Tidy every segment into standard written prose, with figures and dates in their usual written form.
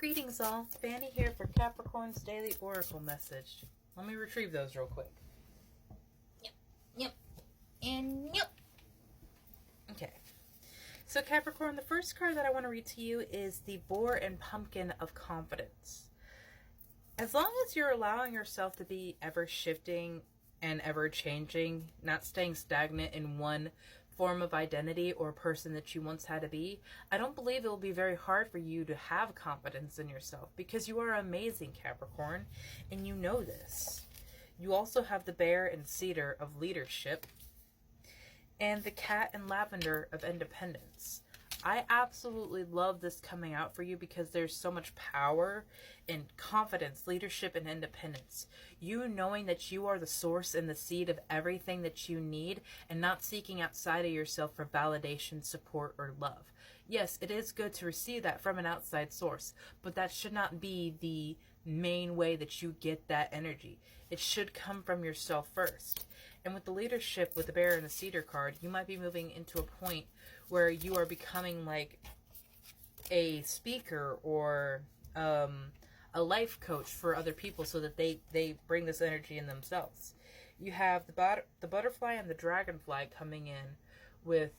Greetings all, Fanny here for Capricorn's Daily Oracle Message. Let me retrieve those real quick. Yep, and yep. Okay, so Capricorn, the first card that I want to read to you is the Boar and Pumpkin of Confidence. As long as you're allowing yourself to be ever shifting and ever changing, not staying stagnant in one form of identity or person that you once had to be, I don't believe it will be very hard for you to have confidence in yourself, because you are amazing, Capricorn, and you know this. You also have the Bear and Cedar of leadership and the Cat and Lavender of independence. I absolutely love this coming out for you because there's so much power and confidence, leadership, and independence. You knowing that you are the source and the seed of everything that you need and not seeking outside of yourself for validation, support, or love. Yes, it is good to receive that from an outside source, but that should not be the main way that you get that energy. It should come from yourself first. And with the leadership, with the Bear and the Cedar card, you might be moving into a point where you are becoming like a speaker or a life coach for other people so that they bring this energy in themselves. You have the butterfly and the dragonfly coming in with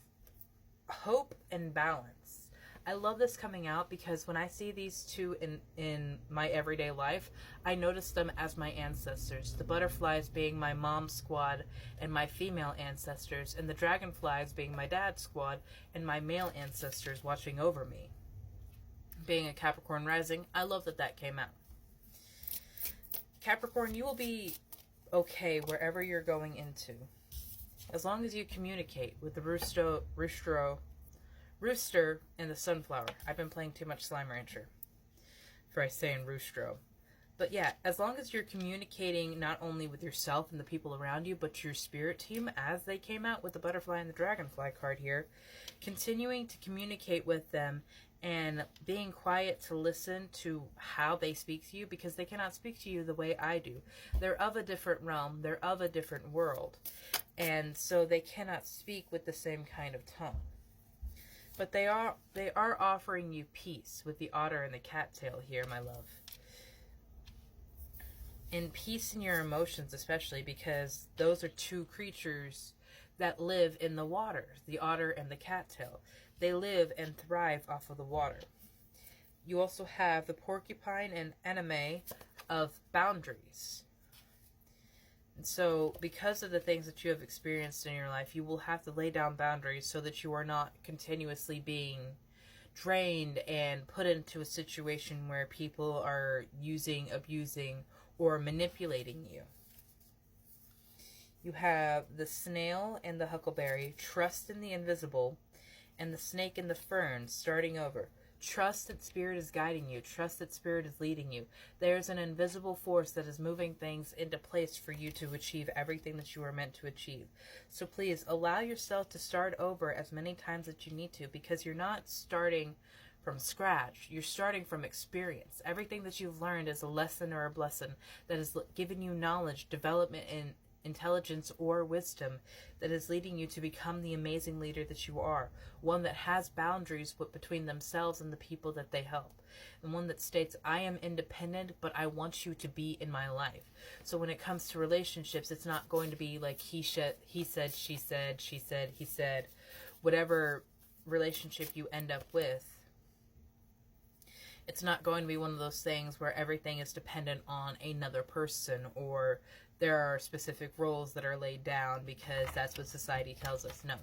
hope and balance. I love this coming out because when I see these two in my everyday life, I notice them as my ancestors. The butterflies being my mom's squad and my female ancestors, and the dragonflies being my dad's squad and my male ancestors watching over me. Being a Capricorn rising, I love that that came out. Capricorn, you will be okay wherever you're going into, as long as you communicate with the rooster and the sunflower. I've been playing too much Slime Rancher for saying roostro. But yeah, as long as you're communicating not only with yourself and the people around you, but your spirit team, as they came out with the butterfly and the dragonfly card here, continuing to communicate with them and being quiet to listen to how they speak to you, because they cannot speak to you the way I do. They're of a different realm. They're of a different world. And so they cannot speak with the same kind of tone. But they are offering you peace with the otter and the cattail here, my love. And peace in your emotions, especially because those are two creatures that live in the water, the otter and the cattail. They live and thrive off of the water. You also have the porcupine and anime of boundaries. And so, because of the things that you have experienced in your life, you will have to lay down boundaries so that you are not continuously being drained and put into a situation where people are using, abusing, or manipulating you. You have the snail and the huckleberry, trust in the invisible, and the snake and the fern, starting over. Trust that Spirit is guiding you. Trust that Spirit is leading you. There's an invisible force that is moving things into place for you to achieve everything that you are meant to achieve. So please allow yourself to start over as many times as you need to, because you're not starting from scratch. You're starting from experience. Everything that you've learned is a lesson or a blessing that has given you knowledge, development, and intelligence or wisdom that is leading you to become the amazing leader that you are. One that has boundaries put between themselves and the people that they help. And one that states, I am independent, but I want you to be in my life. So when it comes to relationships, it's not going to be like he said, she said, he said. Whatever relationship you end up with, it's not going to be one of those things where everything is dependent on another person, or there are specific roles that are laid down because that's what society tells us. No.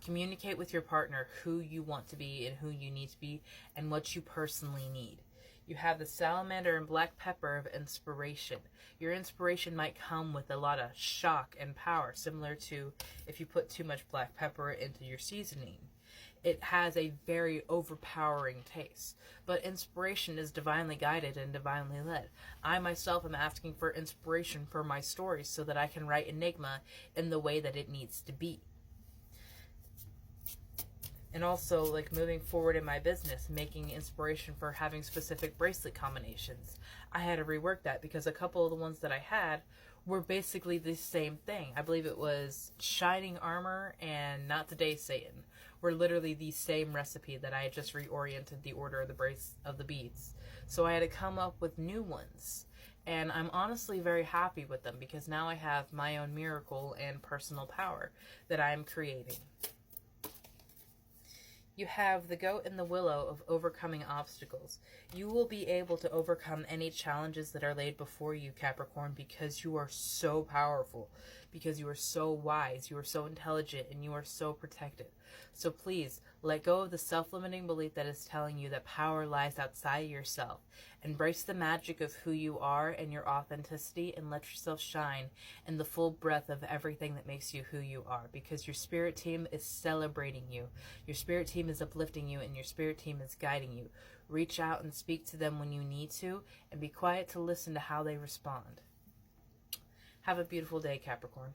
Communicate with your partner who you want to be and who you need to be and what you personally need. You have the salamander and black pepper of inspiration. Your inspiration might come with a lot of shock and power, similar to if you put too much black pepper into your seasoning. It has a very overpowering taste. But inspiration is divinely guided and divinely led. I myself am asking for inspiration for my stories so that I can write Enigma in the way that it needs to be. And also, like, moving forward in my business, making inspiration for having specific bracelet combinations. I had to rework that because a couple of the ones that I had were basically the same thing. I believe it was Shining Armor and Not Today Satan were literally the same recipe that I had just reoriented the order of the brace of the beads. So I had to come up with new ones. And I'm honestly very happy with them because now I have my own miracle and personal power that I'm creating. You have the goat and the willow of overcoming obstacles. You will be able to overcome any challenges that are laid before you, Capricorn, because you are so powerful, because you are so wise, you are so intelligent, and you are so protected. So please, let go of the self-limiting belief that is telling you that power lies outside of yourself. Embrace the magic of who you are and your authenticity, and let yourself shine in the full breadth of everything that makes you who you are, because your spirit team is celebrating you. Your spirit team is uplifting you, and your spirit team is guiding you. Reach out and speak to them when you need to, and be quiet to listen to how they respond. Have a beautiful day, Capricorn.